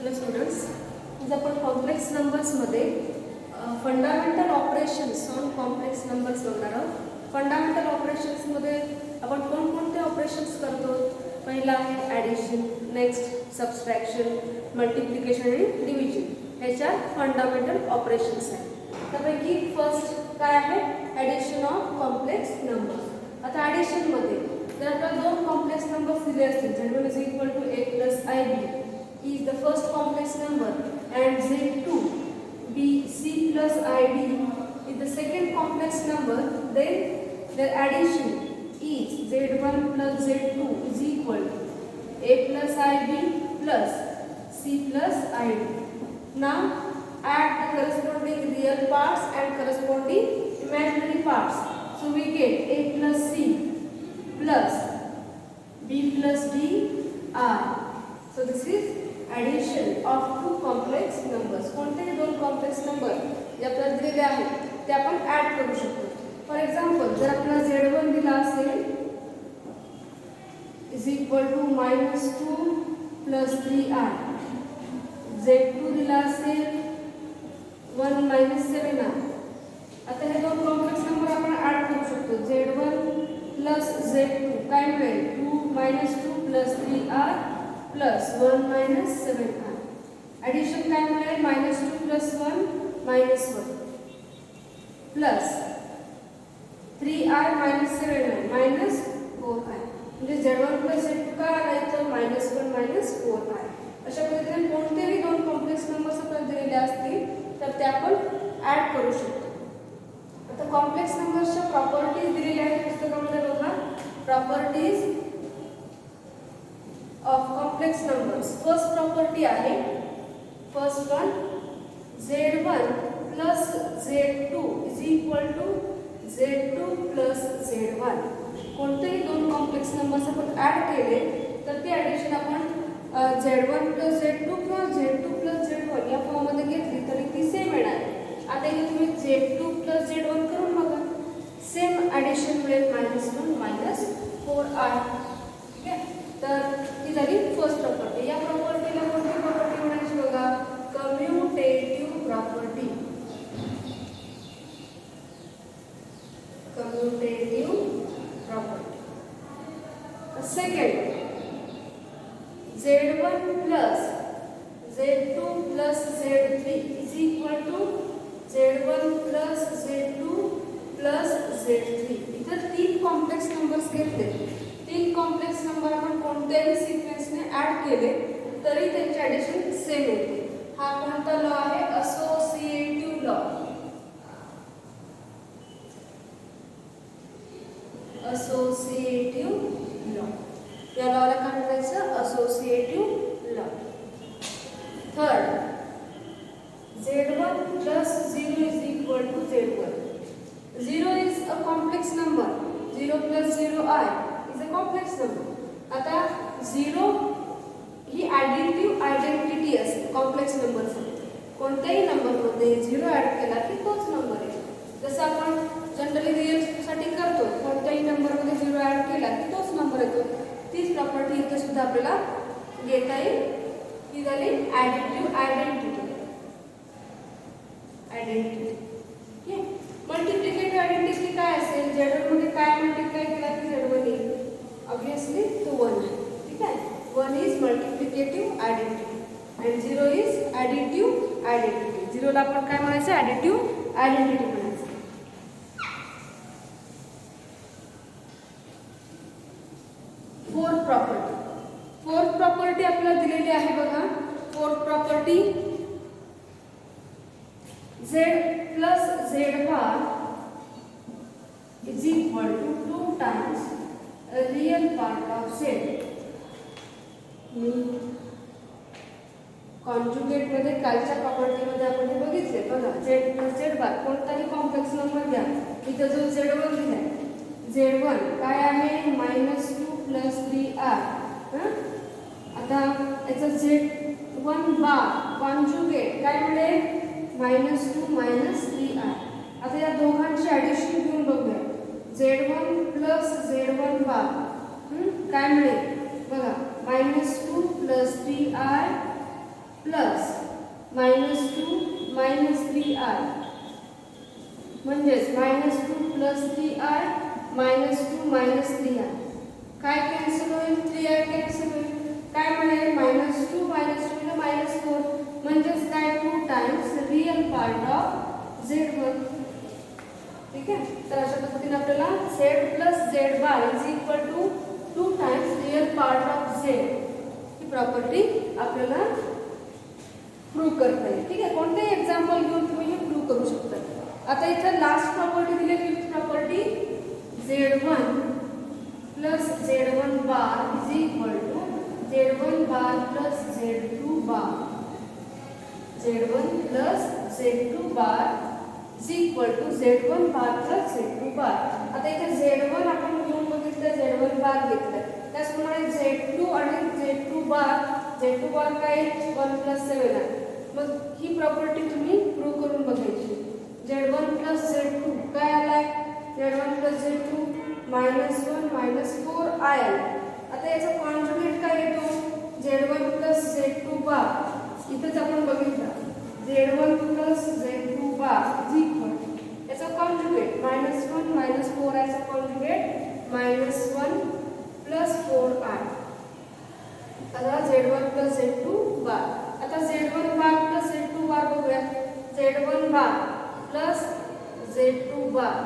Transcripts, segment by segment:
Hello students, आज आपण complex नंबर्समध्ये fundamental operations on complex numbers बघणार आहोत. फंडामेंटल ऑपरेशन्समध्ये आपण कोणकोणते ऑपरेशन्स करतो? पहिला आहे ॲडिशन, नेक्स्ट सबस्ट्रॅक्शन, मल्टिप्लिकेशन आणि डिव्हिजन. ह्याच्या फंडामेंटल ऑपरेशन्स आहेत. त्यापैकी फर्स्ट काय आहे? Addition of complex numbers. आता ॲडिशनमध्ये जर आपल्याला दोन कॉम्प्लेक्स नंबर्स दिले असतील, z1 is equal to a plus ib is the first complex number and z2 b c plus id is the second complex number, then their addition is z1 plus z2 is equal to a plus ib plus c plus id. Now add the corresponding real parts and corresponding imaginary parts. So we get a plus c plus b plus d r. So this is addition of two complex numbers. कोणतेही दोन complex number जे आपल्याला दिलेले आहेत ते आपण add करू शकतो. फॉर एक्झाम्पल, जर आपल्याला z1 दिला असेल is equal to -2 plus 3r, z2 दिला असेल 1 - 7r. आता हे दोन कॉम्प्लेक्स नंबर आपण ऍड करू शकतो. z1 प्लस z2 काय मिळेल? 2 plus 3r plus 1 - 7r. Addition काय मिळेल? -2 plus 1 -1 plus 3r - 7r -4r. म्हणजे z1 प्लस z2 काय आलं तर -1 - 4r. अशा पद्धतीने कोणतेही दोन कॉम्प्लेक्स नंबर्स आपल्याला दिलेले असतील तर ते आपण ऍड करू शकतो. आता कॉम्प्लेक्स नंबर्सच्या प्रॉपर्टीज दिलेल्या आहेत पुस्तकामध्ये बघा. Properties of complex numbers. First property आहे, first one, z1 plus z2 is equal to z2 plus z1. कोणतेही दोन कॉम्प्लेक्स नंबर्स आपण ऍड केले तर ते ॲडिशन आपण z1 plus z2 किंवा z2 plus z1 या फॉर्ममध्ये घेतली तरी ती सेम येणार. आता इथे तुम्ही z2 plus z1 करून बघा, सेम ॲडिशन मिळेल -1 - 4r. ठीक आहे, तर ही झाली फर्स्ट प्रॉपर्टी. या प्रॉपर्टीला कोणती प्रॉपर्टी म्हणायची बघा? Commutative property. Commutative property. Second, z1 plus z2 plus z3 is equal to z1 plus z2 plus z3. इथं तीन कॉम्प्लेक्स नंबर्स घेतले. तीन कॉम्प्लेक्स नंबर आपण कोणत्याही सिक्वेन्सने ऍड केले तरी त्यांचे ॲडिशन सेम येते. हा कोणता लॉ आहे? Associative law. Associative law. या लॉला काय म्हणायचं? Associative law. Third, z1 plus 0 is equal to z1. 0 is a complex number. 0 plus 0i is a complex number. आता 0 ही आयडेंटिटी असते कॉम्प्लेक्स नंबरसाठी. कोणत्याही नंबरमध्ये 0 ऍड केला की तोच नंबर आहे. जसं आपण जनरली रिअलसाठी करतो, कोणत्याही नंबरमध्ये 0 ऍड केला की तोच नंबर येतो. तीच प्रॉपर्टी इथे सुद्धा आपल्याला घेता येईल. ही झाली आयडेंटिटी. मल्टिप्लिकेटिव्ह आयडेंटिटी काय असेल? z1 मध्ये काय मल्टिप्लाय केला की z1 येईल. ऑब्वियसली तो 1 आहे. ठीक आहे, 1 is multiplicative identity and 0 is additive identity. 0 ला आपण काय म्हणायचं? ॲडिटिव्ह आयडेंटिटी म्हणायचं. फोर्थ प्रॉपर्टी आपल्याला दिलेली आहे बघा. Fourth property, z plus z bar is equal to 2 times a real part of z. Conjugate मध्ये कालच्या प्रॉपर्टी मध्ये आपण हे बघितले बघा. z plus z bar कोणताही कॉम्प्लेक्स नंबर घ्या. इथे जो z1 दिलाय, z1 काय आहे? -2 plus 3r. आता याचा z1 बार कॉन्जुगेट काय मिळेल? -2 - 3r. आता या दोघांची ॲडिशन घेऊन बघूया. z1 प्लस z1 बार काय मिळेल बघा? -2 + 3r प्लस -2 -3i म्हणजेच -2 + 3i -2 -3i काय कॅन्सल होईल 3i कॅन्सल होईल काय मिळेल -2 -2 म्हणजे -4 म्हणजेच काय 2 times real part of z1 ठीक आहे तर अशा पद्धतीने आपल्याला z + z bar = 2 times real part of z he property आपल्याला प्रूव्ह करता येईल ठीक आहे कोणतेही एक्झाम्पल घेऊन तुम्ही हे प्रूव्ह करू शकता आता इथे लास्ट प्रॉपर्टी दिली फिफ्थ प्रॉपर्टी z1 + z1 बार z1 बार + z2 बार z1 + z2 बार z1 बार + z2 बार आता इथे z1 आपण घेऊन बघितलं z1 बार घेतलं त्याचप्रमाणे z2 आणि z2 बार काय 1 + 7 आहे मग ही प्रॉपर्टी तुम्ही प्रूव्ह करून बघायची z1 + z2 काय आलाय z1 + z2 -1 -4i आता याचा कॉन्जुगेट काय येतो z1 + z2 बार इथेच आपण बघितलं z1 + z2 बार याचा कॉन्जुगेट -1 -4i चा कॉन्जुगेट -1 + 4i आता z1 + z2 बार आता z1 बार + z2 बार बघूया z1 bar + z2 bar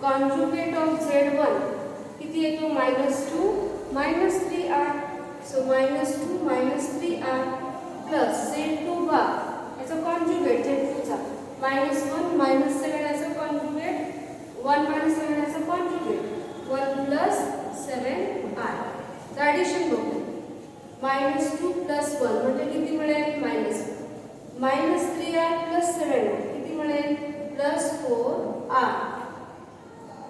conjugate of z1 किती येतो -2 -3i so -2 -3i plus z2 बार याचा कॉन्जुगेट z2 चा -1 -7 याचा कॉन्जुगेट 1 -7 याचा कॉन्जुगेट 1 + 7i तर ॲडिशन बघू -2 + 1 म्हणजे किती मिळेल -3i + 7 किती मिळेल +4i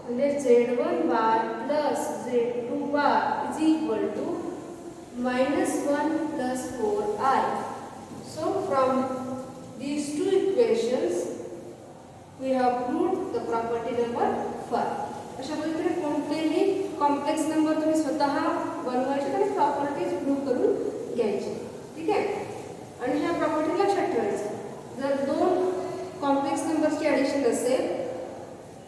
म्हणजे z1 bar + z2 bar = -1 + 4i so from these two equations we have proved the property number 5 अशा पद्धतीने कोणतेही कॉम्प्लेक्स नंबर तुम्ही स्वतः बनवायचे आणि प्रॉपर्टीज प्रूव्ह करून घ्यायचे ठीक आहे आणि ह्या प्रॉपर्टी लक्षात ठेवायचं जर दोन कॉम्प्लेक्स नंबर्सची ॲडिशन असेल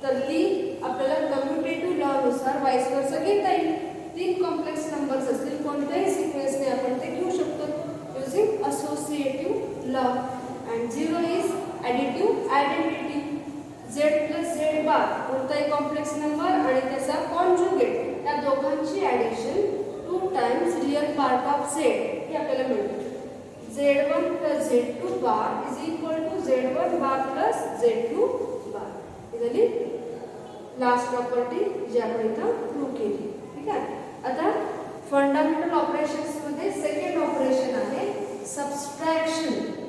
तर ती आपल्याला कम्युटेटिव्ह लॉ नुसार वाईस वर्सा घेता येईल तीन कॉम्प्लेक्स नंबर्स असतील कोणत्याही सिक्वेन्सने आपण ते घेऊ शकतो using associative law and 0 is additive identity z + z बार कोणताही कॉम्प्लेक्स नंबर आणि त्याचा कॉन्जुगेट या दोघांची addition 2 times real part of z हे आपल्याला मिळते z1 + z2 बार = z1 बार + z2 बार ही झाली लास्ट प्रॉपर्टी जी आपण इथं प्रूव्ह केली ठीक आहे आता फंडामेंटल ऑपरेशन्स मध्ये सेकंड ऑपरेशन आहे subtraction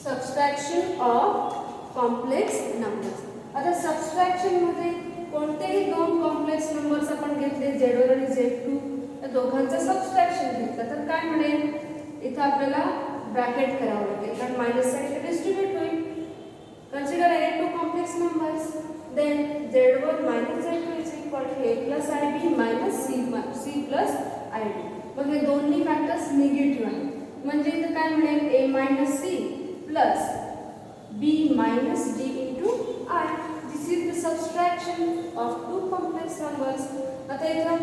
subtraction of complex numbers आता सबट्रॅक्शन मध्ये कोणतेही दोन कॉम्प्लेक्स नंबर्स आपण घेतले z1 आणि z2 या दोघांचं सबट्रॅक्शन घेतलं तर काय मिळेल इथे आपल्याला ब्रॅकेट करावं लागेल कारण मायनस साइन डिस्ट्रीब्यूट होईल consider any two complex numbers then z1 - z2 a + ib - c + id मग हे दोन्ही फॅक्टर्स निगेटिव्ह आहेत म्हणजे इथे काय मिळेल a - c plus b minus d into I. This is the subtraction of two complex numbers. आता इथं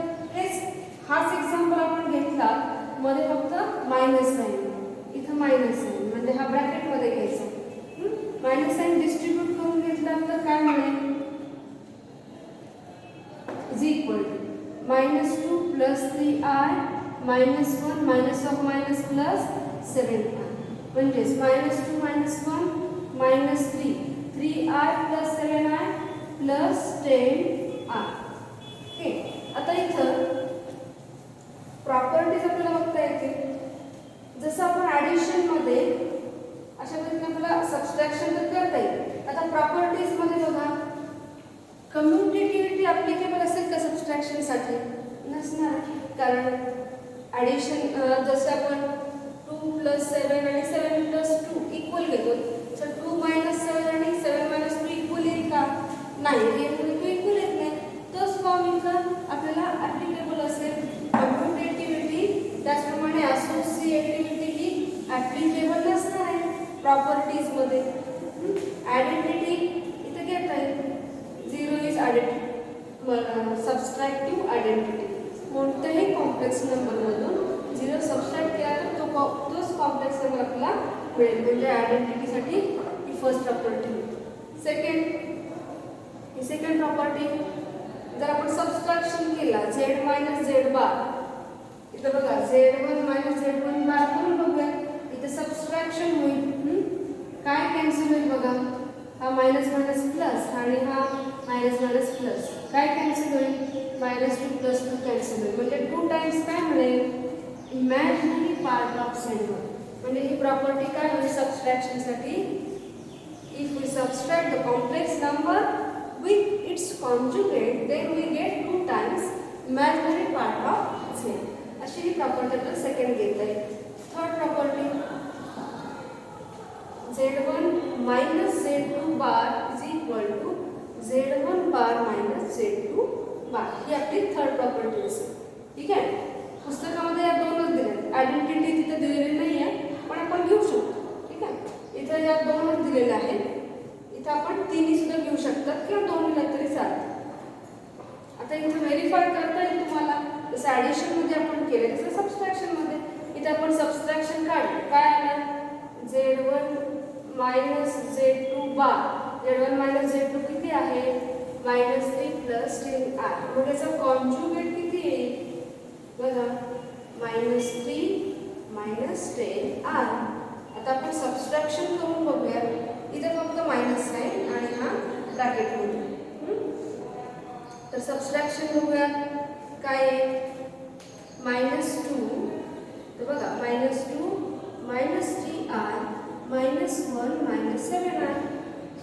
हाच एक्झाम्पल आपण घेतला मध्ये फक्त मायनस साइन इथं मायनस साइन म्हणजे हा ब्रॅकेट मध्ये घ्यायचा मायनस साइन डिस्ट्रीब्यूट करून घेतला तर काय मिळेल is equal to -2 + 3i -1 minus of minus plus 7i म्हणजेच -2 - 1 -3 3i + 7i + 10i ओके आता इथं प्रॉपर्टीज आपल्याला बघता येतील जसं आपण ॲडिशन मध्ये अशा पद्धतीने आपल्याला सबट्रॅक्शन तर करता येईल आता प्रॉपर्टीज मध्ये बघा कम्युटेटिव्हिटी ॲप्लिकेबल असेल का सबट्रॅक्शन साठी नसणार कारण ॲडिशन जसं आपण 2 + 7 आणि 7 + 2 इक्वल घेतो तर 2 - 7 आणि 7 - 2 इक्वल येईल का नाही हे इक्वल येत नाही तोच फॉर्म प्रॉपर्टीज मध्ये आयडेंटिटी इथे घेता येईल. 0 इज आयडेंटिटी, सबस्ट्रॅक्टिव्ह आयडेंटिटी. कोणत्याही कॉम्प्लेक्स नंबरमधून 0 सबस्ट्रॅक्ट केला तर तोच कॉम्प्लेक्स नंबर आपल्याला मिळेल. म्हणजे आयडेंटिटीसाठी ही फर्स्ट प्रॉपर्टी. सेकंड प्रॉपर्टी, जर आपण सबस्ट्रॅक्शन केला z मायनस झेड बार, इथं बघा z1 मायनस z1 बार करून बघूया. इथे सबस्ट्रॅक्शन होईल. काय कॅन्सल होईल बघा, हा मायनस मायनस प्लस आणि हा मायनस मायनस प्लस. काय कॅन्सल होईल, -2 + 2 कॅन्सल होईल. म्हणजे 2 टाइम्स काय मिळेल, इमॅजिनरी पार्ट ऑफ z1. म्हणजे ही प्रॉपर्टी काय होईल सबस्ट्रॅक्शनसाठी, if we subtract the complex number with its conjugate then we get 2 times imaginary part of z. अशी ही प्रॉपर्टी आपल्याला सेकंड घेता येईल. Third property, z1 minus z2 bar is equal to z1 bar minus z2 bar. ही आपली third property असेल. ठीक आहे. पुस्तकामध्ये या दोनच दिल्या, आयडेंटिटी तिथे दिलेली नाही आहे पण आपण घेऊ शकतो. ठीक आहे. इथे या दोनच दिलेल्या आहेत. इथे आपण तिन्ही सुद्धा घेऊ शकतात किंवा दोन दिल्या तरी चालतं. आता इथे व्हेरीफाय करता येईल तुम्हाला, जसं ॲडिशन मध्ये आपण केलं तसं सबस्ट्रॅक्शन मध्ये. इथे आपण सबस्ट्रॅक्शन काढलं, काय आलं, z1 मायनस z2 बार. z1 मायनस z2 किती आहे, -3 + 10r. मग याचा कॉन्जुगेट किती येईल बघा, -3 - 10r. आता आपण सबस्ट्रॅक्शन करून बघूया. इथे फक्त मायनस साइन आणि हा ब्रॅकेट मध्ये. तर सबस्ट्रॅक्शन बघूया काय आहे, -2, तर बघा -2 - 3r -1 - 7r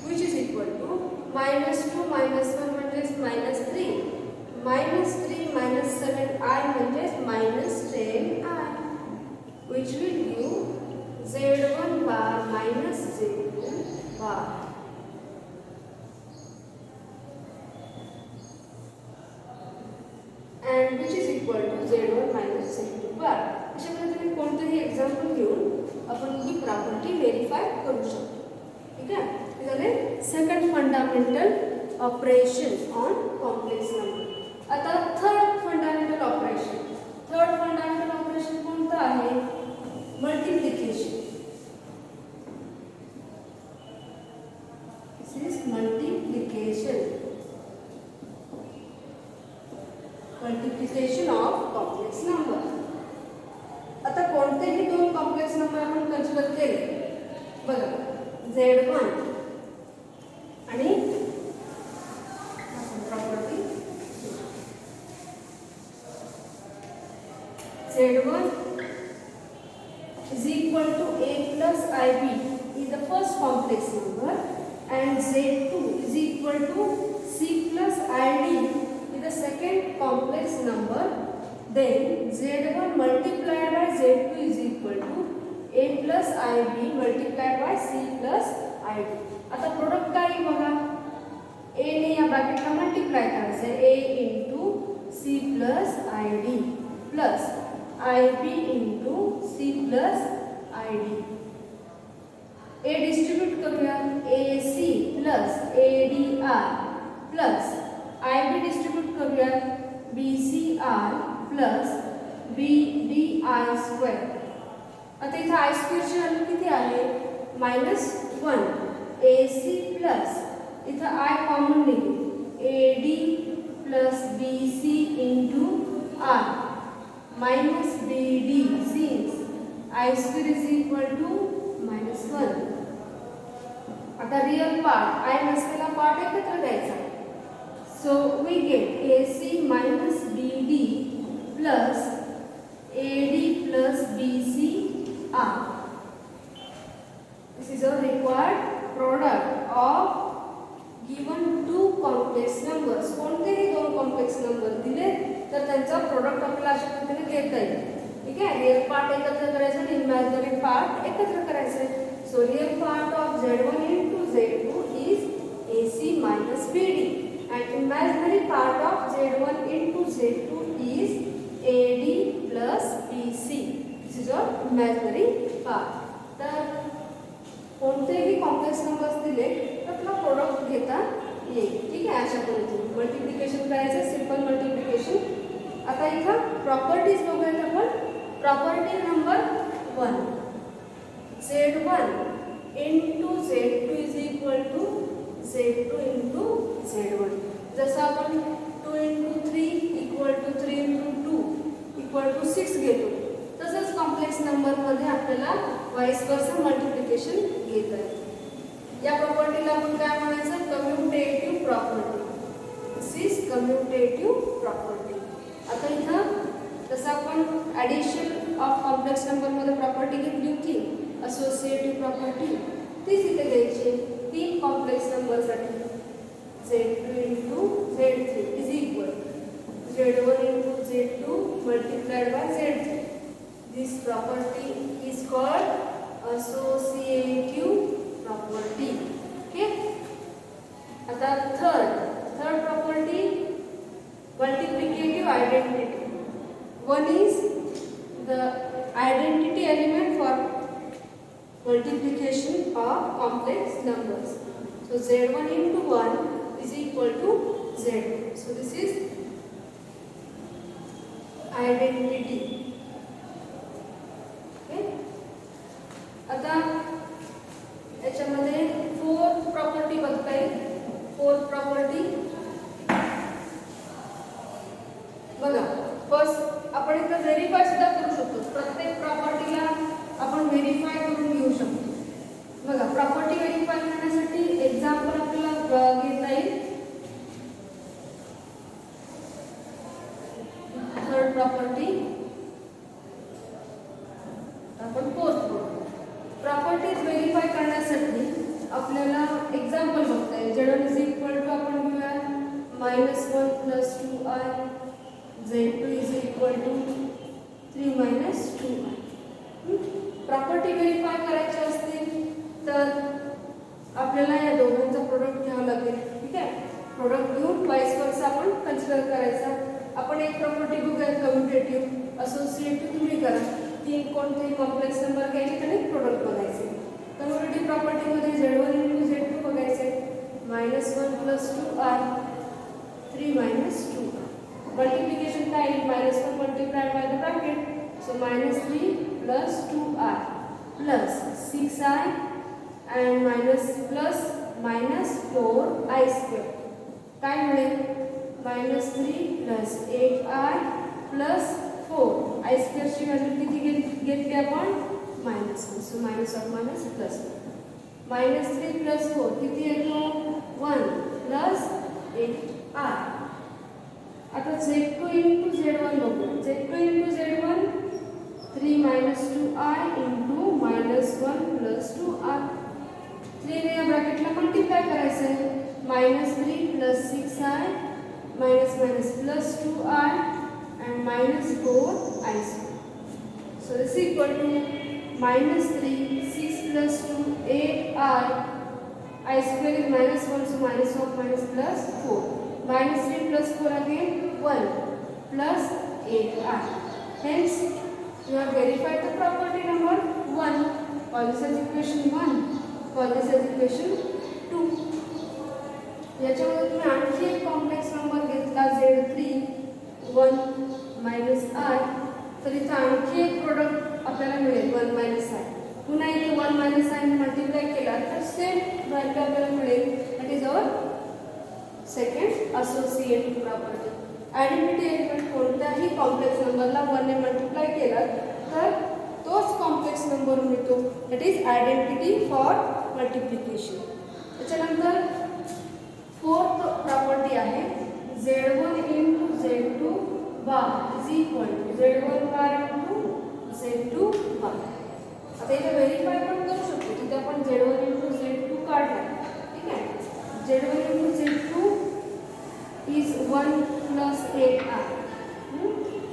which is equal to -2 - 1 म्हणजेच -3, -3 - 7r म्हणजेच -10r which will give z1 bar minus z2 bar. And which is equal to z1 minus z2 bar. अशा पद्धतीने कोणतेही एक्झाम्पल घेऊन आपण ही प्रॉपर्टी व्हेरीफाय करू शकतो. ठीक आहे. हे झाले second fundamental operation on complex number. आता third fundamental operation. Third fundamental operation कोणतं आहे, multiplication. This is multiplication. Multiplication of complex number. आता कोणतेही दोन कॉम्प्लेक्स नंबर आपण कन्सिडर केले बघा, z1 आणि property z1 is equal to a plus ib is the first complex number and z2 is equal to c plus id is the second complex number. Then z1 multiplied by z2 is equal to a plus ib multiplied by c plus id. आता product काय बघा, a ने या ब्रॅकेटला multiply करायचं आहे, a into c plus id plus ib into c plus id. a distribute करूया, ac plus adr plus ib distribute करूया, bcr plus bdi square. आता इथे i स्क्वेअरची व्हॅल्यू किती आहे, -1. ac प्लस इथं i कॉमन निघेल, ad plus bc into r minus bd since i square is equal to -1. आता real part i नसलेला part एकत्र द्यायचा. So we get ac minus bd plus ad plus bc r. This is a required product of given two complex numbers. कोणतेही दोन complex number दिले तर त्यांचा product आपल्याला अशा पद्धतीने घेता येईल. ठीक आहे. रियल पार्ट एकत्र करायचं आणि इमॅजिनरी पार्ट एकत्र करायचं. So real part of z1 into z2 is ac minus bd and imaginary part of z1 into z2 is ad plus bc. This is your imaginary part. तर कोणतेही complex numbers दिले तर तुला product घेता येईल. ठीक आहे, अशा पद्धतीने मल्टिप्लिकेशन करायचं, सिम्पल मल्टिप्लिकेशन. आता इथं प्रॉपर्टीज बघूयात आपण. Property number 1, Z1 into Z2 is equal to Z2 into Z1. जसं आपण 2 into 3 equal to 3 into 2 equal to 6 घेतो, तसंच कॉम्प्लेक्स नंबरमध्ये आपल्याला वाईस वर्सा मल्टिप्लिकेशन घेता येतं. या प्रॉपर्टीला आपण काय म्हणायचं? Commutative property. This is commutative property. आता इथं जसं आपण ॲडिशन ऑफ कॉम्प्लेक्स नंबरमध्ये प्रॉपर्टी घेतली होती, असोसिएटिव्ह प्रॉपर्टी, तीच इथे घ्यायची. 3 कॉम्प्लेक्स नंबरसाठी Z2 into Z3 is equal Z1 into Z2 multiplied by Z3. This property is called associative property. Okay. आता third property, multiplicative identity. One is the identity element for multiplication of complex numbers. So Z1 into 1 is equal to Z2. So this is identity. Okay. आता याच्यामध्ये fourth property बघता येईल. Fourth property बघा, first आपण इथं verify सुद्धा करू शकतो. प्रत्येक प्रॉपर्टीला आपण व्हेरीफाय करून घेऊ शकतो. बघा, प्रॉपर्टी व्हेरीफाय करण्यासाठी एक्झाम्पल आपल्याला घेता येईल. थर्ड प्रॉपर्टी आपण फोर्थ प्रॉपर्टीज व्हेरीफाय करण्यासाठी आपल्याला एक्झाम्पल बघता येईल. Z1 इज इक्वल टू आपण घेऊया -1 + 2i, Z2 is equal to 3 - 2i. Property verify करायची असतील तर आपल्याला या दोघांचा प्रोडक्ट घ्यावा लागेल. ठीक आहे, प्रोडक्ट घेऊन वाईस वर्सा आपण कन्सिडर करायचा. आपण एक प्रॉपर्टी बघूया कम्युटेटिव्ह. असोसिएटिव्ह तुम्ही करा. 3 कोणतेही कॉम्प्लेक्स नंबर घ्यायचे आणि प्रोडक्ट बघायचे. कम्युटेटिव्ह प्रॉपर्टीमध्ये Z1 into Z2 बघायचे. -1 + 2i, 3 - 2i. मल्टिप्लिकेशन काय येईल? -1 multiplied by the bracket. So -3 + 2i plus 6i and minus plus -4i square. काय मिळेल? -3 + 8i plus 4. i square ची व्हॅल्यू किती घेतली आपण? -1. So minus of minus plus. -3 + 4 किती येतो? 1 + 8i. आता Z2 into Z1 बघू. Z2 into Z1 3 - 2i into -1 + 2i. 3 ने या ब्रॅकेटला मल्टिप्लाय करायचं आहे. -3 + 6i -+ 2i and -4i square. So this is equal to -3 6 + 2 8i. I square is -1, so minus of minus plus 4. -3 + 4 again 1 plus 8i. Hence you have verified the property number 1. Call this as equation 1. Call this as equation 2. याच्यामध्ये तुम्ही आणखी एक complex number घेतला Z3 1 - i, तर इथं आणखी एक product आपल्याला मिळेल 1 - i. पुन्हा इथे 1 - i ने मल्टिप्लाय केला तर सेम व्हॅल्यू आपल्याला मिळेल. That is our second associative property. Identity element कोणत्याही कॉम्प्लेक्स नंबरला 1 ने मल्टिप्लाय केला तर तोच कॉम्प्लेक्स नंबर मिळतो. That is identity for multiplication. त्याच्यानंतर फोर्थ प्रॉपर्टी आहे Z1 into Z2 bar is equal to Z1 bar into Z2 bar. आता इथे व्हेरीफाय पण करू शकतो. तिथे आपण Z1 into Z2 काढला. ठीक आहे, Z1 into Z2 is 1 plus 8i.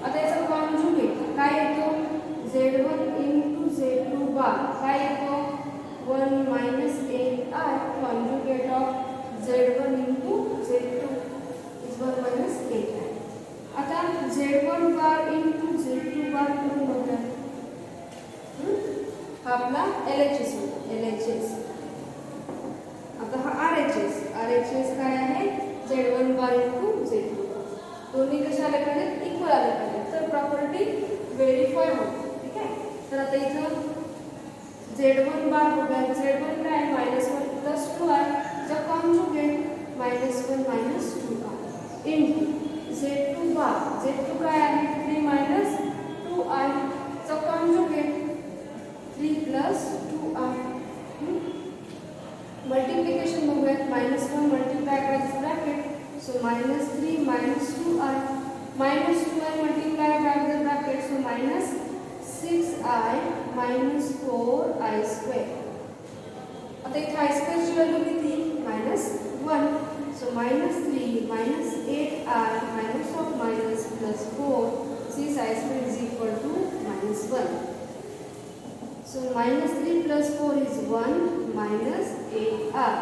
आता याचा कॉन्जुगेट काय येतो? Z1 into Z2 bar काय येतो? 1 minus 8i. Conjugate of Z1 into Z2 is 1 minus 8i. आता Z1 bar into Z2 bar करून बघूया. हा आपला LHS होता, LHS. आता हा RHS. RHS काय आहे? Z1 बार इंटू Z2 बार. दोन्ही कशा आले पाहिजेत? इक्वल आले पाहिजेत. तर प्रॉपर्टी व्हेरीफाय होते. ठीक आहे. तर आता इथं Z1 बार बघा. Z1 काय आहे? -1 प्लस 2 आहे. चा कॉन्जुगेट -1 मायनस 2 आहे इंटू Z2 बार. Z2 काय आहे? 3 मायनस 2 आहे. चा कॉन्जुगेट 3 प्लस 2 आहे. मल्टिप्लिकेशन बघूयात. -1 मल्टिप्लाय करायचं ब्रॅकेट. सो -3 मायनस 2 आहे. -2i multiply by the bracket. So -6i minus 4i square. आता इथे i स्क्वेअर ची व्हॅल्यू किती? -1. So -3 minus 8i minus of minus plus 4. 6i square is equal to -1. So -3 plus 4 is 1 minus 8i.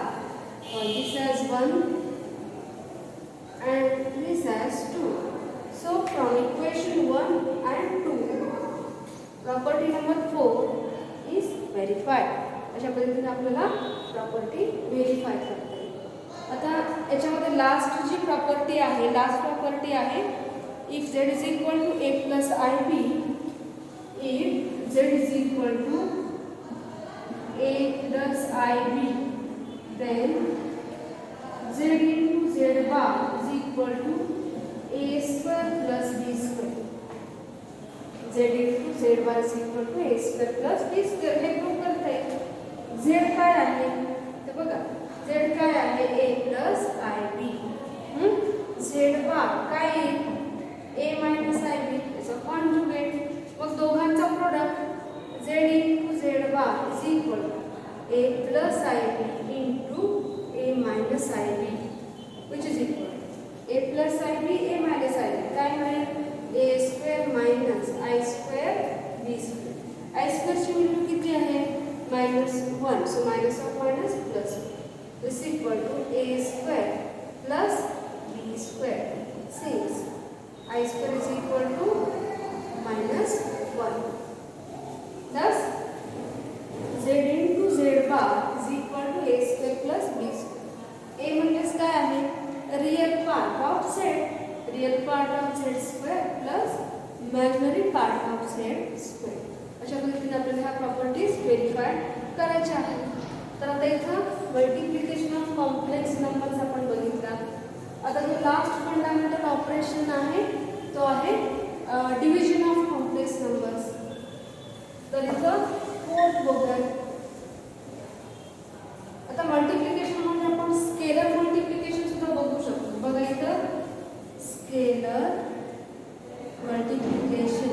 This has 1 and this has 2. So from equation 1 and 2, property number 4 is verified. अशा पद्धतीने आपल्याला property verify करता येईल. आता याच्यामध्ये last जी property आहे, last property आहे if z is equal to a plus ib, if z is equal to a plus ib, then z into z bar is equal to a square plus b square. z into z bar is equal to a square plus b square. हे prove करता येईल. z काय आहे ते बघा. z काय आहे? a plus ib. z bar काय आहे? a minus ib. याचा कॉन्जुगेट. मग दोघांचा product z into z bar is equal to a plus ib into a minus ib, which is equal to a plus ib, a minus ib. काय मिळेल? a square minus I square b square. I square ची value किती आहे? -1. So minus of minus plus 1. This is equal to a square plus b square. Since I square is equal to -1. Thus, z into z bar is equal to a square plus b square. a म्हणजेच काय आहे? Real part of z. Real part of z square plus imaginary part of z square. अशा पद्धतीने आपल्याला ह्या properties verify करायच्या आहेत. तर आता इथं मल्टिप्लिकेशन ऑफ कॉम्प्लेक्स नंबर्स आपण बघितला. आता जो लास्ट फंडामेंटल ऑपरेशन आहे तो आहे डिव्हिजन ऑफ कॉम्प्लेक्स नंबर्स. तर इथं फोर्थ बघूया. आता मल्टिप्लिकेशन म्हणजे आपण स्केलर मल्टिप्लिकेशन सुद्धा बघू शकतो. बघा इथं scalar multiplication,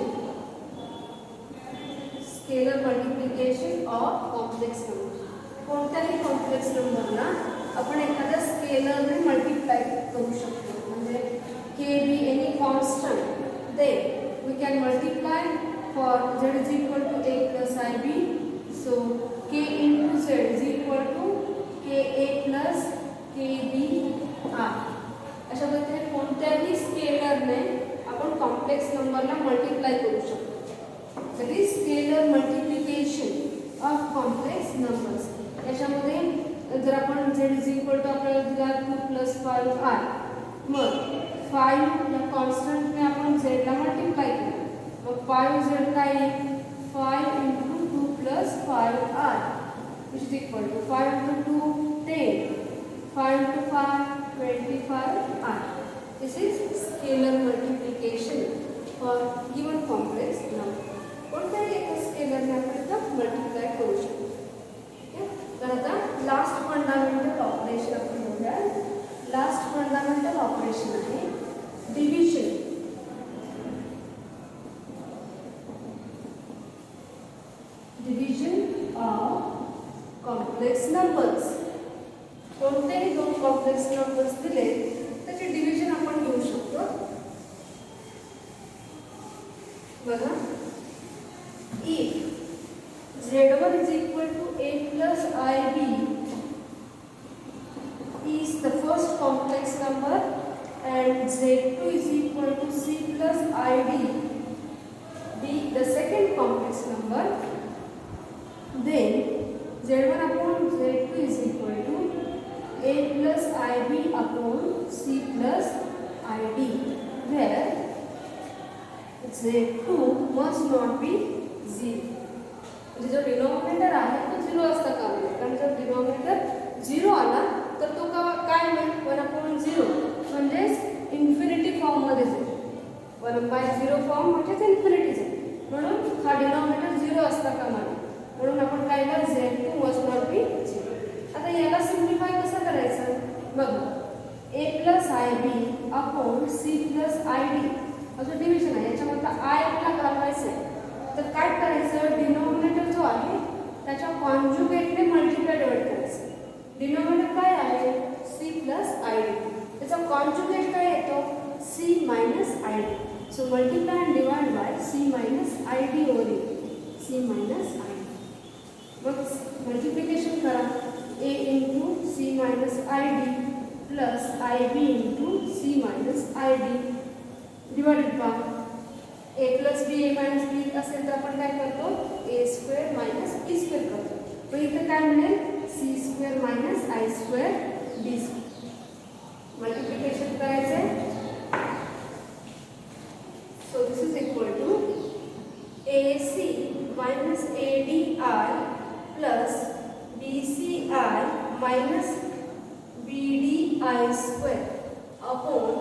scalar multiplication of complex number. कोणत्याही कॉम्प्लेक्स नंबरला आपण एखाद्या स्केलरने मल्टिप्लाय करू शकतो. म्हणजे k be any constant, then we can multiply for z is equal to a plus ib. So k into z is equal to ka plus kb r. अशा पद्धतीने कोणत्याही स्केलरने आपण कॉम्प्लेक्स नंबरला मल्टिप्लाय करू शकतो. That is scalar multiplication of complex numbers. याच्यामध्ये जर आपण z is equal to आपल्याला दिला 2 plus 5r, मग 5 या कॉन्स्टंटने आपण z ला मल्टिप्लाय केलं. मग 5z काय आहे? 5 into 2 plus 5r, which is equal to 5 into 2 10, 5 into 5 25r. This is scalar multiplication for given complex number. कोणत्याही एका स्केलरने आपण इथं मल्टिप्लाय करू शकतो. तर आता लास्ट फंडामेंटल ऑपरेशन आपण बघूया. लास्ट फंडामेंटल ऑपरेशन आहे division. Division of complex numbers. कोणतेही दोन कॉम्प्लेक्स नंबर्स दिले त्याचे डिव्हिजन आपण घेऊ शकतो. बघा, if z1 is equal to a plus ib is the first complex number and z2 is equal to c plus id be the second complex number, then z1 upon z2 is equal to a plus ib upon c plus id, where z2 must not be 0. म्हणजे जो denominator आहे तो 0 असता कामा नये, कारण जर denominator 0 आला तर तो काय मिळेल 1/0 म्हणजेच इन्फिनिटी फॉर्ममध्ये जाईल. 1/0 फॉर्म म्हणजेच इन्फिनिटी जाईल. म्हणून हा डिनॉमिनेटर 0 असता कामा नये. म्हणून आपण काय लिहिलं z2 मस्ट नॉट बी 0. आता याला सिम्प्लिफाय कसं करायचं बघ. a plus ib upon c plus id असं डिव्हिजन आहे. याच्यामधला i आपल्याला घालवायचं आहे. तर काय करायचं, डिनॉमिनेटर जो आहे त्याच्या कॉन्जुगेटने मल्टिप्लाय डिवाइड करायचं. डिनॉमिनेटर काय आहे c प्लस id, त्याचा कॉन्जुगेट काय येतो c minus id. So multiply and divide by c minus id over c minus id. मग मल्टिप्लिकेशन करा a into c minus id plus ib into c minus id divided by a plus b a minus b असेल तर आपण काय करतो a square minus b square करतो. मग इथे काय मिळेल C square minus i square d square. Multiplication करायचं आहे. So this is equal to a c minus a d i plus b c i minus b d i square upon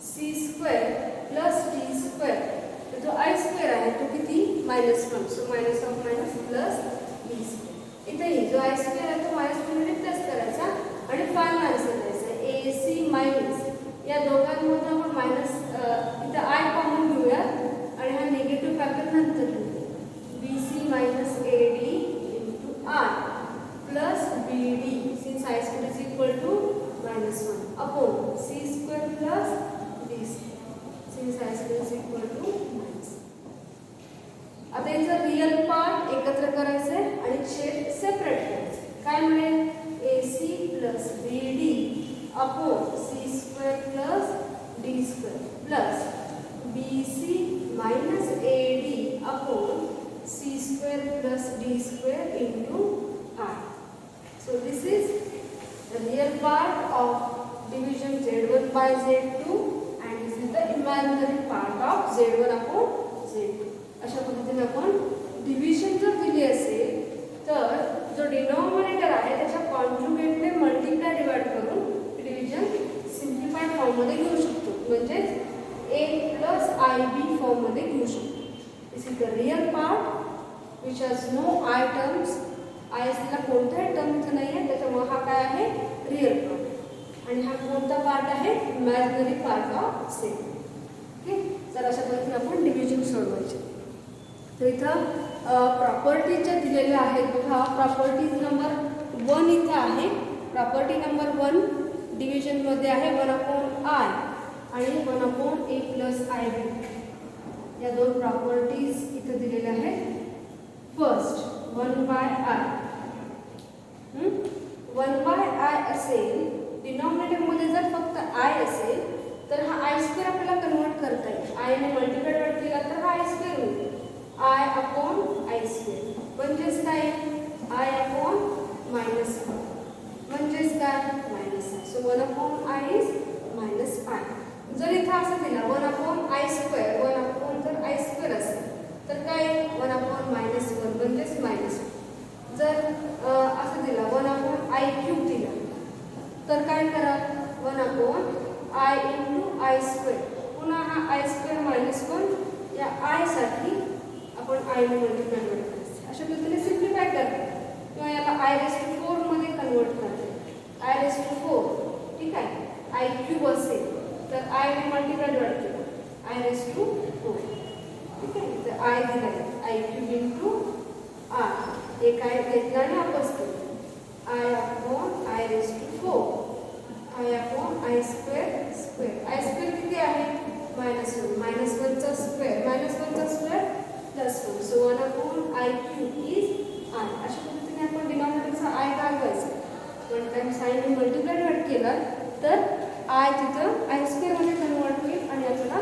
c square plus d square. जो i square आहे तो किती -1. So minus of minus plus b square. इथेही जो i square आहे तो minus मध्ये plus करायचा आणि फायनल आन्सर द्यायचा ए सी मायनस. या दोघांमधून आपण मायनस इथं आय कॉमन घेऊया आणि हा निगेटिव्ह फॅक्टर नंतर घेऊया. B c minus a d into i plus b d since i square is equal to -1 upon c square plus d square since i square is equal to -. आता याचा real part एकत्र करायचं आहे आणि छेद separate करायचं. काय मिळेल a c plus b d upon c square plus d square plus b c minus a d upon c square plus d square into i. So this is the real part of division z1 by z2 and this is the imaginary part of z1 upon z2. अशा पद्धतीने आपण division जर दिली असेल तर जो denominator आहे त्याच्या कॉन्जुगेटने मल्टिप्लाय डिवाइड करून डिव्हिजन सिम्प्लिफाईड फॉर्ममध्ये घेऊ शकतो. म्हणजेच a प्लस आय बी फॉर्ममध्ये घेऊ शकतो. This is the real part which has no i terms. I असलेला कोणताही टर्म इथं नाही आहे, त्याच्यामुळे हा काय आहे रिअल पार्ट. आणि हा कोणता पार्ट आहे imaginary part of same. Okay, तर अशा पद्धतीने आपण डिव्हिजन सोडवायचे. तर इथं प्रॉपर्टीज ज्या दिलेल्या आहेत बघा. प्रॉपर्टीज नंबर 1 इथं आहे. प्रॉपर्टी नंबर 1 डिव्हिजनमध्ये आहे 1/i आणि 1/a प्लस आय बी. या दोन प्रॉपर्टीज इथं दिलेल्या आहेत. First 1/i. 1/i असेल डिनॉमिनेटरमध्ये जर फक्त आय असेल तर हा आय स्क्वेअर आपल्याला कन्वर्ट करता येईल. आयने मल्टिप्लाय केला तर हा आय स्क्वेअर होईल. आय अपॉन आय स्क्वेअर म्हणजेच काय आय अपॉन मायनस आय म्हणजेच काय minus I. So 1/i is minus I. जर इथं असं दिला 1/i स्क्वेअर 1 जर आय स्क्वेअर असेल तर काय 1/-1 म्हणजेच मायनस. जर असं दिला 1/i क्यूब दिला तर काय करा 1/i इंटू आय स्क्वेअर. पुन्हा हा आय स्क्वेअर -1 या आय साठी आपण आय ने मल्टिप्लाय करायचं. अशा पद्धतीने सिम्प्लिफाय करते किंवा याला i⁴ मध्ये कन्वर्ट करते. i⁴ ठीक आहे. आय क्यूब असेल तर आय ने मल्टिप्लाय केलं i⁴ ठीक आहे. तर आय दिला आय क्यूब इंटू आय. एक आय घेतला आणि वापस केलं I upon i⁴ I upon I square square. I square किती आहे -1 चा square +1. So 1/i cube is I. अशा पद्धतीने आपण डिनॉमिनेटरचा आय घालवायचा. पण टाइम साईनने मल्टिप्लाय डिवाइड केला तर आय तिथं आय स्क्वेअरमध्ये कन्वर्ट होईल आणि आपल्याला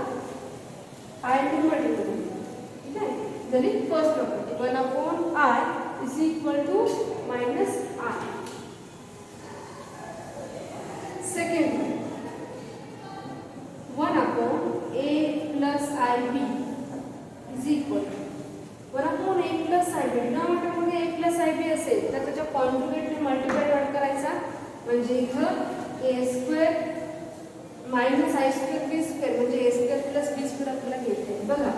आय ने मल्टिप्लाय होईल. ठीक आहे. जरी first property 1/i is is equal to minus i. Second 1 upon a plus i b is equal 1 upon a plus i b. डिनॉमिनेटरमध्ये ए प्लस आय बी असेल तर त्याच्या कॉन्जुगेटने मल्टिप्लाय करायचा, म्हणजे इथं a square minus i square b square म्हणजे a square plus b square आपल्याला घेते. बघा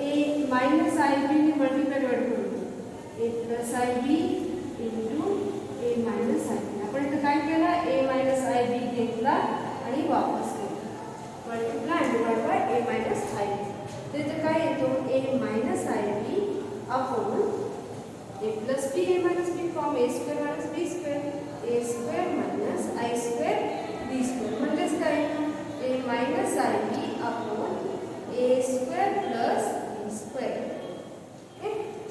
ए मायनस आय बी ने मल्टिप्लाय करून a plus i b into a minus i b. आपण इथं काय केलं, ए मायनस आय बी घेतला आणि वापस केला multiply divide by a minus i b. तर इथं काय येतो a minus i b upon a plus b a minus b from a square minus b square a square minus i square b square. म्हणजेच काय a minus i b upon a square plus b square. Okay,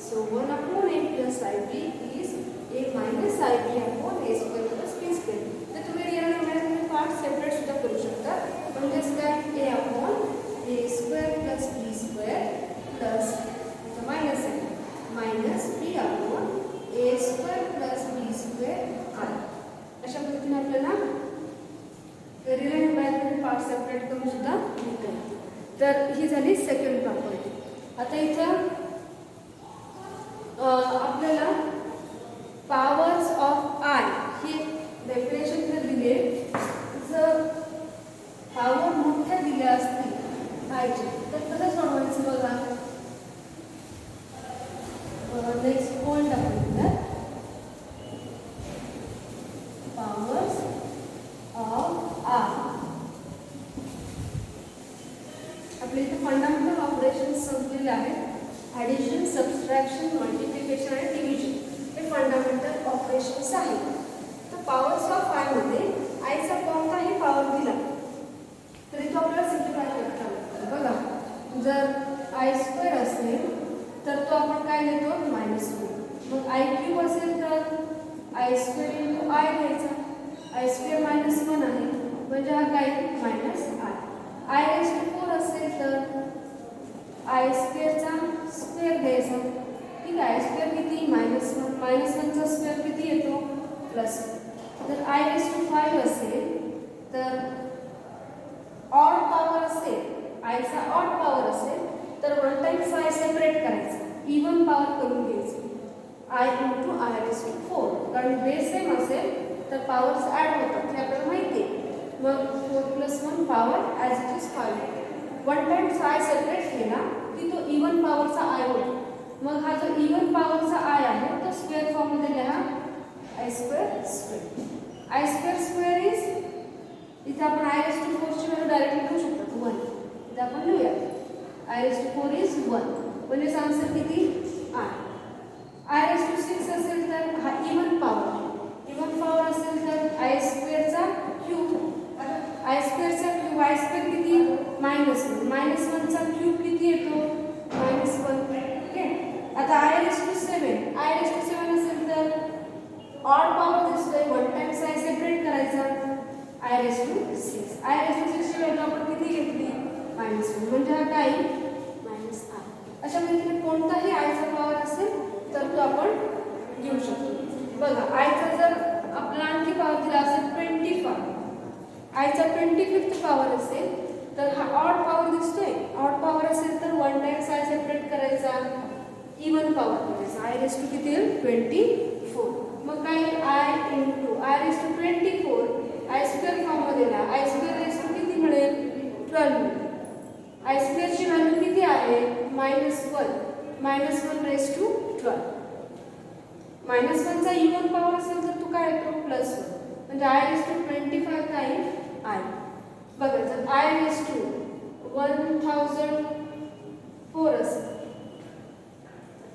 so 1 upon a plus i b is a minus i b upon a square plus b square. तर तुम्ही real नंबरचे part separate सुद्धा करू शकता. म्हणजेच काय a upon a square plus b square plus minus आहे minus b upon a square plus b square i. अशा पद्धतीने आपल्याला रिअल नंबरचे पार्ट सेपरेट करून सुद्धा लिहिता येते. तर ही झाली सेकंड प्रॉपर्टी. आता इथं आपल्याला powers of I he definition जर दिले, जर पॉवर मोठ्या दिल्या असतील आयचे तर कसं सोडवायचं बघा. नेक्स्ट पॉईंट आपण पॉवर्स ऑफ आर. आपल्या इथे फंडामेंटल ऑपरेशन्स संपलेले आहेत. ॲडिशन, सबस्ट्रॅक्शन, मल्टिप्लिकेशन आणि डिव्हिजन हे फंडामेंटल ऑपरेशन्स आहेत. तर पॉवर्स ऑफ आयमध्ये आयचा कोणताही पॉवर दिला तरी तो आपल्याला सिम्प्लिफाय करता येतो. बघा जर आय स्क्वेअर असेल तर तो आपण काय घेतो -1. मग आय क्यूब असेल तर आय स्क्वेअर इंटू आय घ्यायचा. आय स्क्वेअर -1 आहे म्हणजे हा काय minus i. I raise to 4 असेल तर आय स्क्वेअरचा स्क्वेअर घ्यायचा. ठीक आहे, आय स्क्वेअर किती -1 -1चा स्क्वेअर किती येतो +1. जर आय रेज टू 5 असेल तर ऑड पॉवर असेल, आयचा ऑड पॉवर असेल तर 1 टाइम्स आय सेपरेट करायचा, इवन पॉवर करून घ्यायचं i into i raise to 4. कारण बेस सेम असेल तर पॉवर्स ॲड होतात हे आपल्याला माहिती आहे. मग 4 + 1 power as it is 5. 1 times i separate केला की तो इवन पॉवरचा आय होतो. मग हा जो इवन पॉवरचा आय आहे तो स्क्वेअर फॉर्ममध्ये लिहा I square square. I square square is इथे आपण आय रेज टू 4 ची व्हॅल्यू डायरेक्टली लिहू शकतो 1. इथे आपण लिहूया आय रेज टू 4 इज 1 म्हणजे आन्सर किती आय. आय रेज टू 6 असेल तर हा इवन पॉवर असेल तर आय स्क्वेअरचा क्यूब. आय स्क्वेअरचा क्यूब आय स्क्वेअर किती -1 -1चा क्यूब किती येतो -1. ओके, आता आय रेज टू 7 असेल तर ऑड पॉवर दिसतोय 1 टाइम्स आय सेपरेट करायचा i raise to 6. I raise to 6 ची व्हॅल्यू आपण किती घेतली -1 म्हणजे हा काय -आय. अशा पद्धतीने कोणताही आयचा पॉवर असेल तर तो आपण घेऊ शकतो. बघा आयचा जर आपला आणखी पॉवर दिला असेल 25, आयचा 25th पॉवर असेल तर हा ऑड पॉवर दिसतोय. ऑड पॉवर असेल तर 1 टाइम्स आय सेपरेट करायचा, इवन पॉवर करायचा आय रेज टू किती येईल 24. मग काय i into i raise to 24 i square फॉर्ममध्ये लिहा. आय स्क्वेअर रेज टू किती मिळेल 12. आय स्क्वेअरची व्हॅल्यू किती आहे -1 रेज टू 12. -1चा इवन पॉवर असेल तर तो काय येतो +1 म्हणजे i raise to 25 times i. बघा जर आय रेज टू 1004 असेल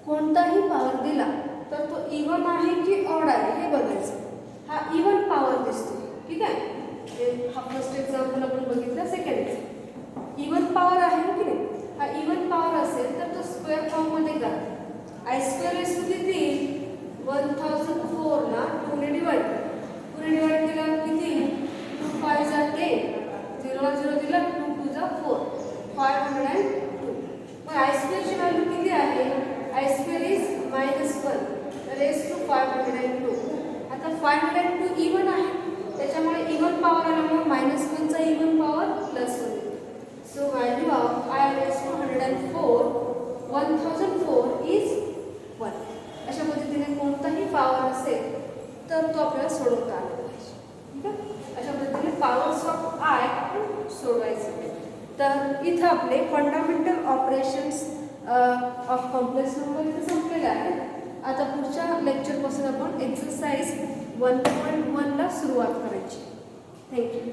कोणताही पॉवर दिला तर तो इवन आहे की ऑड आहे हे बघायचं. हा इवन पॉवर दिसतो. ठीक आहे, हा फर्स्ट एक्झाम्पल आपण बघितलं. सेकंड इवन पॉवर आहे की नाही, हा इवन पॉवर असेल तर तो स्क्वेअर फॉर्ममध्ये करा. आय स्क्वेअर रेज टू किती 1004 ला 2 ने डिवाइड केला किती 2 5 जा 10 0 0 दिला 2 2 जा 4 502. मग आय स्क्वेअरची व्हॅल्यू किती आहे आय स्क्वेअर इज -1 तर 502. आता 502 इवन आहे, त्याच्यामुळे इवन पॉवर आल्यामुळे -1चा even power +1. So value of I raised to 104 1004 इज 1. अशा पद्धतीने कोणताही पॉवर असेल तर तो आपल्याला सोडवता आला पाहिजे. ठीक आहे, अशा पद्धतीने पॉवर्स ऑफ I आपण सोडवायचे. तर इथं आपले fundamental operations of complex number इथे संपलेले आहेत. आता पुढच्या लेक्चरपासून आपण एक्सरसाइज 1.1 ला सुरुवात करायची. थँक्यू.